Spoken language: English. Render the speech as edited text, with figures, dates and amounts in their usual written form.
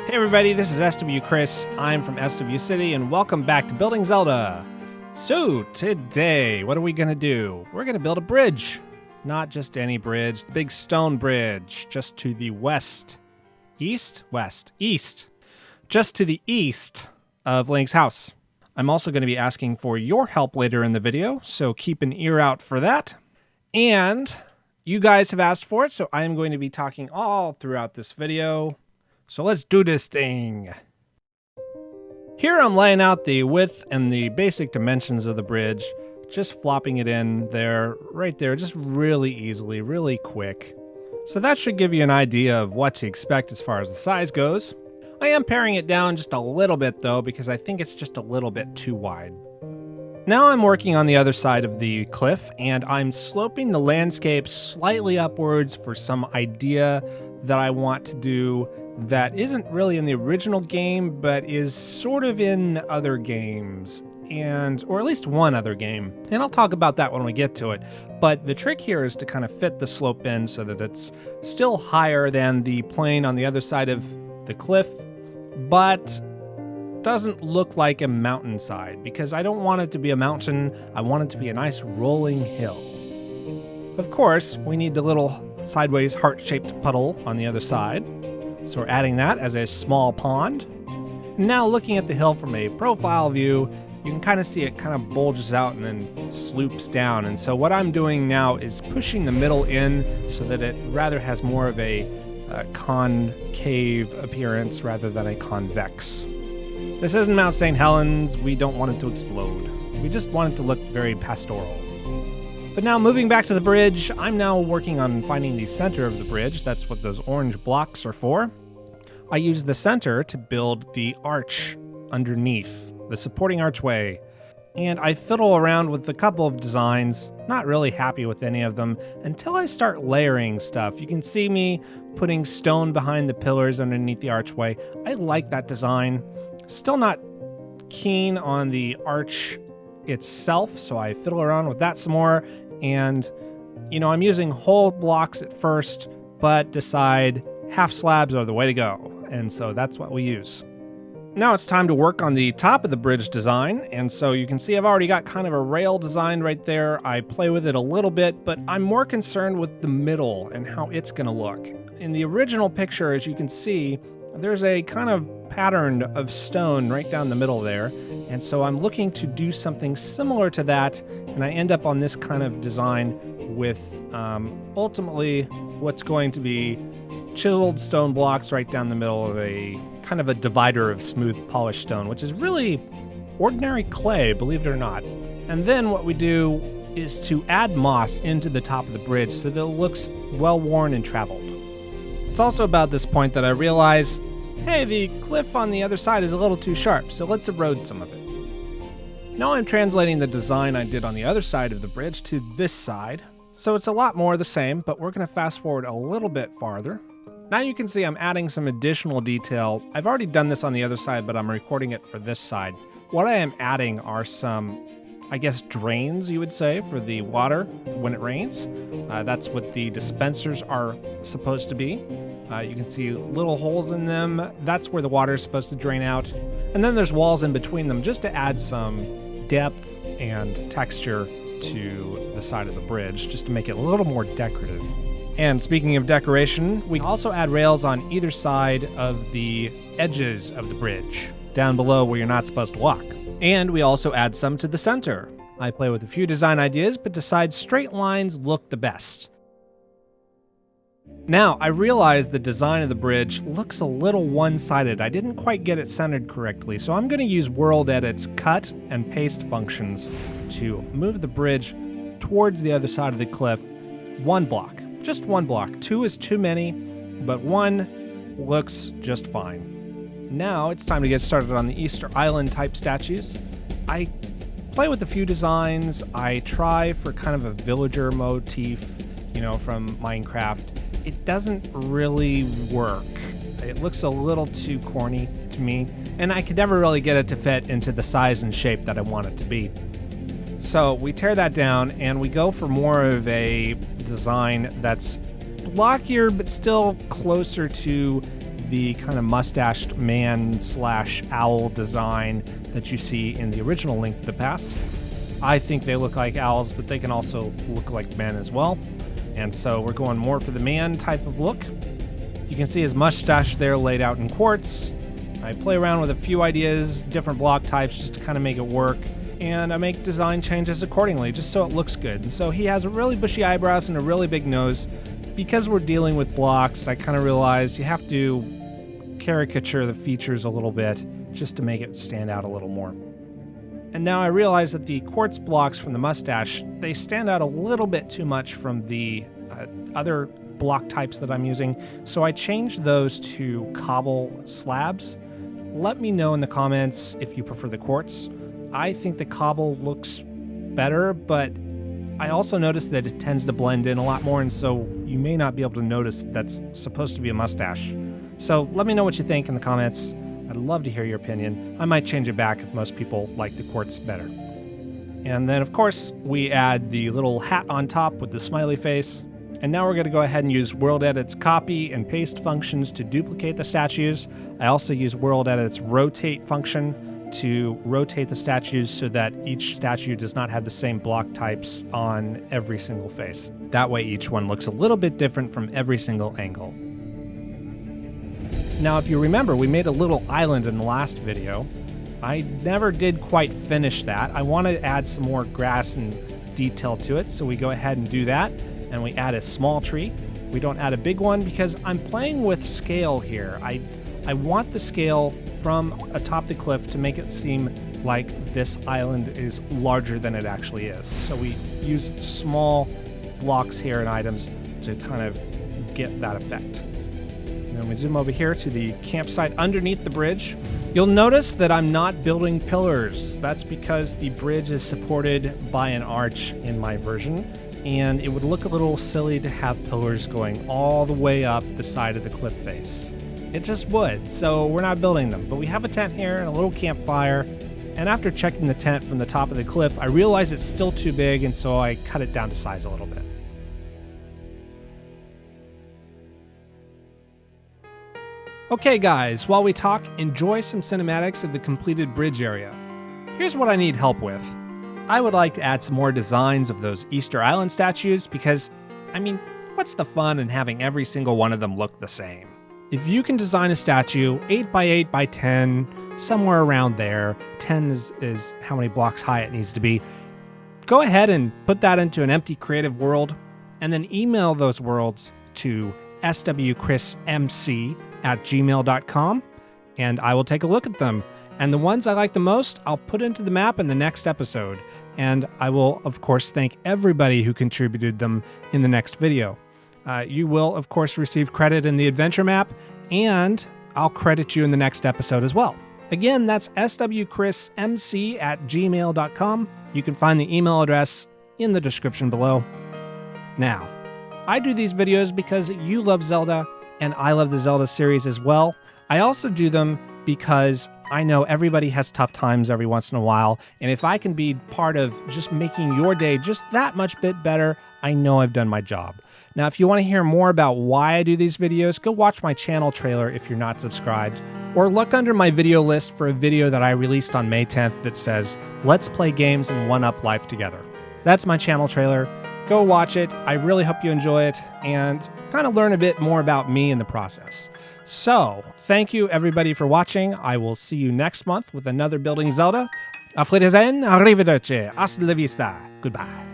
Hey everybody, this is SWChris. I'm from SW City, and welcome back to Building Zelda. So today, what are we going to do? We're going to build a bridge. Not just any bridge, the big stone bridge, just to the west. East? West. East. Just to the east of Link's house. I'm also going to be asking for your help later in the video, so keep an ear out for that. And you guys have asked for it, so I am going to be talking all throughout this video. So let's do this thing. Here I'm laying out the width and the basic dimensions of the bridge, just flopping it in there, right there, just really easily, really quick. So that should give you an idea of what to expect as far as the size goes. I am paring it down just a little bit though, because I think it's just a little bit too wide. Now I'm working on the other side of the cliff, and I'm sloping the landscape slightly upwards for some idea that I want to do that isn't really in the original game, but is sort of in other games, or at least one other game. And I'll talk about that when we get to it. But the trick here is to kind of fit the slope in so that it's still higher than the plane on the other side of the cliff, but doesn't look like a mountainside, because I don't want it to be a mountain. I want it to be a nice rolling hill. Of course, we need the little sideways heart-shaped puddle on the other side. So we're adding that as a small pond. Now looking at the hill from a profile view, you can kind of see it kind of bulges out and then sloops down. And so what I'm doing now is pushing the middle in so that it rather has more of a concave appearance rather than a convex. This isn't Mount St. Helens. We don't want it to explode. We just want it to look very pastoral. But now moving back to the bridge, I'm now working on finding the center of the bridge. That's what those orange blocks are for. I use the center to build the arch underneath, the supporting archway. And I fiddle around with a couple of designs, not really happy with any of them, until I start layering stuff. You can see me putting stone behind the pillars underneath the archway. I like that design. Still not keen on the arch itself, so I fiddle around with that some more. And, I'm using whole blocks at first, but decide half slabs are the way to go. And so that's what we use. Now it's time to work on the top of the bridge design. And so you can see I've already got kind of a rail design right there. I play with it a little bit, but I'm more concerned with the middle and how it's going to look. In the original picture, as you can see, there's a kind of pattern of stone right down the middle there. And so I'm looking to do something similar to that, and I end up on this kind of design with ultimately what's going to be chiseled stone blocks right down the middle of a kind of a divider of smooth polished stone, which is really ordinary clay, believe it or not. And then what we do is to add moss into the top of the bridge so that it looks well worn and traveled. It's also about this point that I realize, hey, the cliff on the other side is a little too sharp, so let's erode some of it. Now I'm translating the design I did on the other side of the bridge to this side, so it's a lot more the same, but we're going to fast forward a little bit farther. Now you can see I'm adding some additional detail. I've already done this on the other side, but I'm recording it for this side. What I am adding are some, I guess, drains, you would say, for the water when it rains. That's what the dispensers are supposed to be. You can see little holes in them. That's where the water is supposed to drain out. And then there's walls in between them just to add some depth and texture to the side of the bridge, just to make it a little more decorative. And speaking of decoration, we also add rails on either side of the edges of the bridge, down below where you're not supposed to walk. And we also add some to the center. I play with a few design ideas, but decide straight lines look the best. Now, I realize the design of the bridge looks a little one-sided. I didn't quite get it centered correctly, so I'm going to use World Edit's cut and paste functions to move the bridge towards the other side of the cliff one block. Just one block. 2 is too many, but 1 looks just fine. Now it's time to get started on the Easter Island type statues. I play with a few designs. I try for kind of a villager motif, from Minecraft. It doesn't really work. It looks a little too corny to me, and I could never really get it to fit into the size and shape that I want it to be. So we tear that down and we go for more of a design that's blockier but still closer to the kind of mustached man/owl design that you see in the original Link to the Past. I think they look like owls, but they can also look like men as well. And so we're going more for the man type of look. You can see his mustache there laid out in quartz. I play around with a few ideas, different block types, just to kind of make it work. And I make design changes accordingly, just so it looks good. And so he has really bushy eyebrows and a really big nose. Because we're dealing with blocks, I kind of realized you have to caricature the features a little bit just to make it stand out a little more. And now I realize that the quartz blocks from the mustache, they stand out a little bit too much from the other block types that I'm using. So I changed those to cobble slabs. Let me know in the comments if you prefer the quartz. I think the cobble looks better, but I also noticed that it tends to blend in a lot more, and so you may not be able to notice that's supposed to be a mustache. So let me know what you think in the comments. I'd love to hear your opinion. I might change it back if most people like the quartz better. And then, of course, we add the little hat on top with the smiley face. And now we're going to go ahead and use World Edit's copy and paste functions to duplicate the statues. I also use World Edit's rotate function to rotate the statues so that each statue does not have the same block types on every single face. That way each one looks a little bit different from every single angle. Now, if you remember, we made a little island in the last video. I never did quite finish that. I want to add some more grass and detail to it, so we go ahead and do that, and we add a small tree. We don't add a big one because I'm playing with scale here. I want the scale from atop the cliff to make it seem like this island is larger than it actually is. So we use small blocks here and items to kind of get that effect. And then we zoom over here to the campsite underneath the bridge. You'll notice that I'm not building pillars. That's because the bridge is supported by an arch in my version, and it would look a little silly to have pillars going all the way up the side of the cliff face. It just would, so we're not building them. But we have a tent here and a little campfire, and after checking the tent from the top of the cliff, I realized it's still too big, and so I cut it down to size a little bit. Okay guys, while we talk, enjoy some cinematics of the completed bridge area. Here's what I need help with. I would like to add some more designs of those Easter Island statues because, I mean, what's the fun in having every single one of them look the same? If you can design a statue 8 by 8 by 10, somewhere around there, 10 is how many blocks high it needs to be, go ahead and put that into an empty creative world and then email those worlds to swchrismc@gmail.com, and I will take a look at them. And the ones I like the most, I'll put into the map in the next episode. And I will, of course, thank everybody who contributed them in the next video. You will, of course, receive credit in the adventure map, and I'll credit you in the next episode as well. Again, that's swchrismc@gmail.com. You can find the email address in the description below. Now, I do these videos because you love Zelda, and I love the Zelda series as well. I also do them because I know everybody has tough times every once in a while, and if I can be part of just making your day just that much bit better, I know I've done my job. Now, if you want to hear more about why I do these videos, go watch my channel trailer if you're not subscribed, or look under my video list for a video that I released on May 10th that says, "Let's play games and one-up life together." That's my channel trailer. Go watch it. I really hope you enjoy it and kind of learn a bit more about me in the process. So, thank you everybody for watching. I will see you next month with another Building Zelda. Auf Wiedersehen, arrivederci, hasta la vista, goodbye.